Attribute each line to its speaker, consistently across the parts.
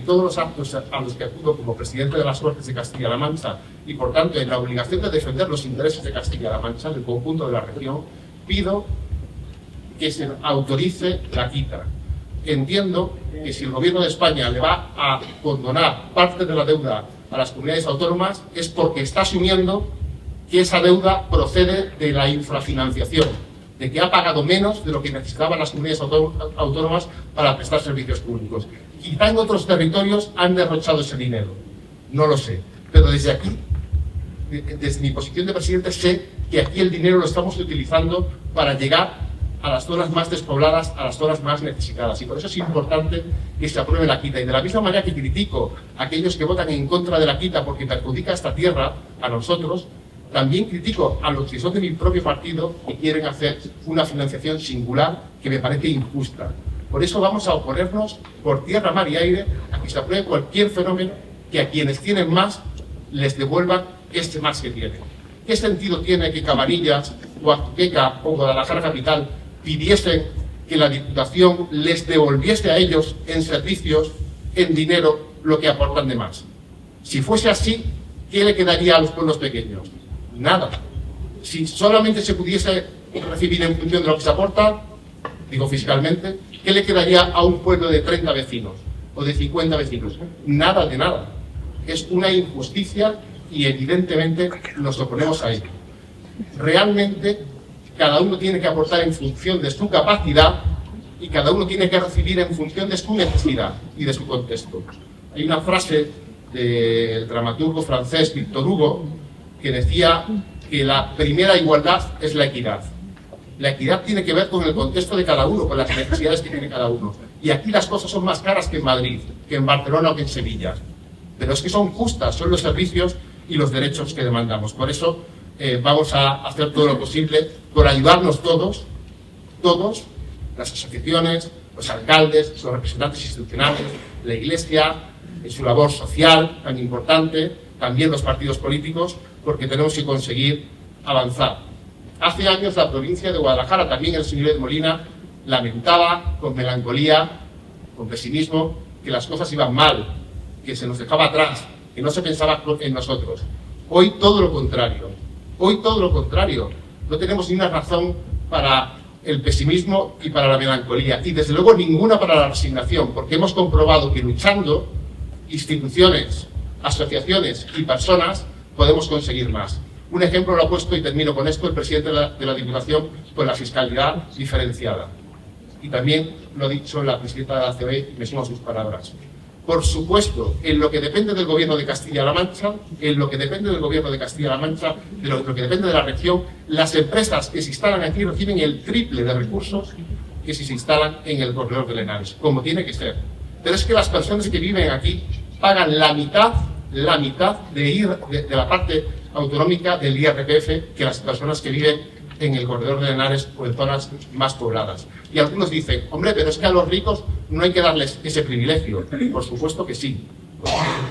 Speaker 1: todos los actos a los que acudo como presidente de las Cortes de Castilla-La Mancha y, por tanto, en la obligación de defender los intereses de Castilla-La Mancha, del conjunto de la región, pido que se autorice la quita. Entiendo que si el Gobierno de España le va a condonar parte de la deuda a las comunidades autónomas es porque está asumiendo que esa deuda procede de la infrafinanciación, de que ha pagado menos de lo que necesitaban las comunidades autónomas para prestar servicios públicos. Quizá en otros territorios han derrochado ese dinero, no lo sé, pero desde aquí, desde mi posición de presidente, sé que aquí el dinero lo estamos utilizando para llegar a las zonas más despobladas, a las zonas más necesitadas, y por eso es importante que se apruebe la quita. Y de la misma manera que critico a aquellos que votan en contra de la quita porque perjudica a esta tierra, a nosotros, también critico a los que son de mi propio partido que quieren hacer una financiación singular que me parece injusta. Por eso vamos a oponernos por tierra, mar y aire a que se apruebe cualquier fenómeno que a quienes tienen más les devuelvan este más que tienen. ¿Qué sentido tiene que Cabanillas, o Antequera o Guadalajara Capital pidiesen que la Diputación les devolviese a ellos en servicios, en dinero, lo que aportan de más? Si fuese así, ¿qué le quedaría a los pueblos pequeños? Nada. Si solamente se pudiese recibir en función de lo que se aporta, digo fiscalmente, ¿qué le quedaría a un pueblo de 30 vecinos o de 50 vecinos? Nada de nada. Es una injusticia y evidentemente nos oponemos a ello. Realmente cada uno tiene que aportar en función de su capacidad y cada uno tiene que recibir en función de su necesidad y de su contexto. Hay una frase del dramaturgo francés Victor Hugo que decía que la primera igualdad es la equidad. La equidad tiene que ver con el contexto de cada uno, con las necesidades que tiene cada uno. Y aquí las cosas son más caras que en Madrid, que en Barcelona o que en Sevilla. Pero es que son justas, son los servicios y los derechos que demandamos. Por eso vamos a hacer todo lo posible por ayudarnos todos, las asociaciones, los alcaldes, los representantes institucionales, la Iglesia, en su labor social tan importante, también los partidos políticos, porque tenemos que conseguir avanzar. Hace años la provincia de Guadalajara, también el señor de Molina, lamentaba con melancolía, con pesimismo, que las cosas iban mal, que se nos dejaba atrás, que no se pensaba en nosotros. Hoy todo lo contrario. Hoy todo lo contrario. No tenemos ni una razón para el pesimismo y para la melancolía, y desde luego ninguna para la resignación, porque hemos comprobado que luchando, instituciones, asociaciones y personas podemos conseguir más. Un ejemplo lo ha puesto, y termino con esto, el presidente de la Diputación con la fiscalidad diferenciada. Y también lo ha dicho la presidenta de la COE, y me sumo a sus palabras. Por supuesto, en lo que depende del Gobierno de Castilla-La Mancha, de lo que depende de la región, las empresas que se instalan aquí reciben el triple de recursos que si se instalan en el corredor de Henares, como tiene que ser. Pero es que las personas que viven aquí pagan la mitad de la parte autonómica del IRPF que las personas que viven en el corredor de Henares o en zonas más pobladas. Y algunos dicen, hombre, pero es que a los ricos no hay que darles ese privilegio. Por supuesto que sí.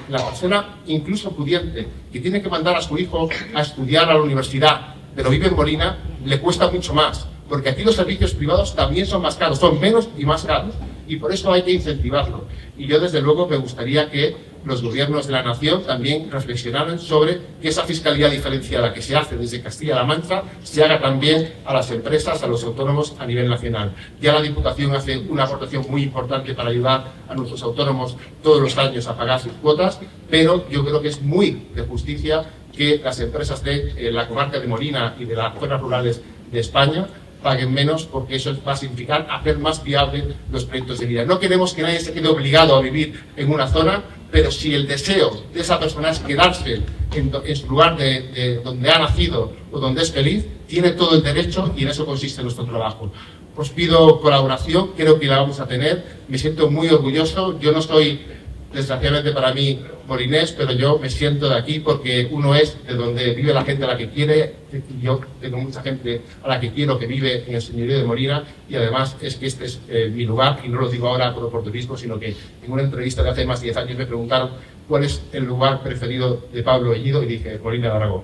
Speaker 1: La persona, incluso pudiente, que tiene que mandar a su hijo a estudiar a la universidad, pero vive en Molina, le cuesta mucho más. Porque aquí los servicios privados también son más caros, son menos y más caros. Y por eso hay que incentivarlo. Y yo, desde luego, me gustaría que los gobiernos de la nación también reflexionaran sobre que esa fiscalidad diferenciada que se hace desde Castilla-La Mancha se haga también a las empresas, a los autónomos a nivel nacional. Ya la Diputación hace una aportación muy importante para ayudar a nuestros autónomos todos los años a pagar sus cuotas, pero yo creo que es muy de justicia que las empresas de la comarca de Molina y de las zonas rurales de España paguen menos, porque eso va a significar hacer más viables los proyectos de vida. No queremos que nadie se quede obligado a vivir en una zona, pero si el deseo de esa persona es quedarse en su lugar de donde ha nacido o donde es feliz, tiene todo el derecho, y en eso consiste nuestro trabajo. Os pido colaboración, creo que la vamos a tener, me siento muy orgulloso. Yo no soy, desgraciadamente para mí, molinés, pero yo me siento de aquí porque uno es de donde vive la gente a la que quiere. Yo tengo mucha gente a la que quiero que vive en el señorío de Molina, y además es que este es mi lugar, y no lo digo ahora por oportunismo, sino que en una entrevista de hace más de 10 años me preguntaron cuál es el lugar preferido de Pablo Bellido y dije, Molina de Aragón.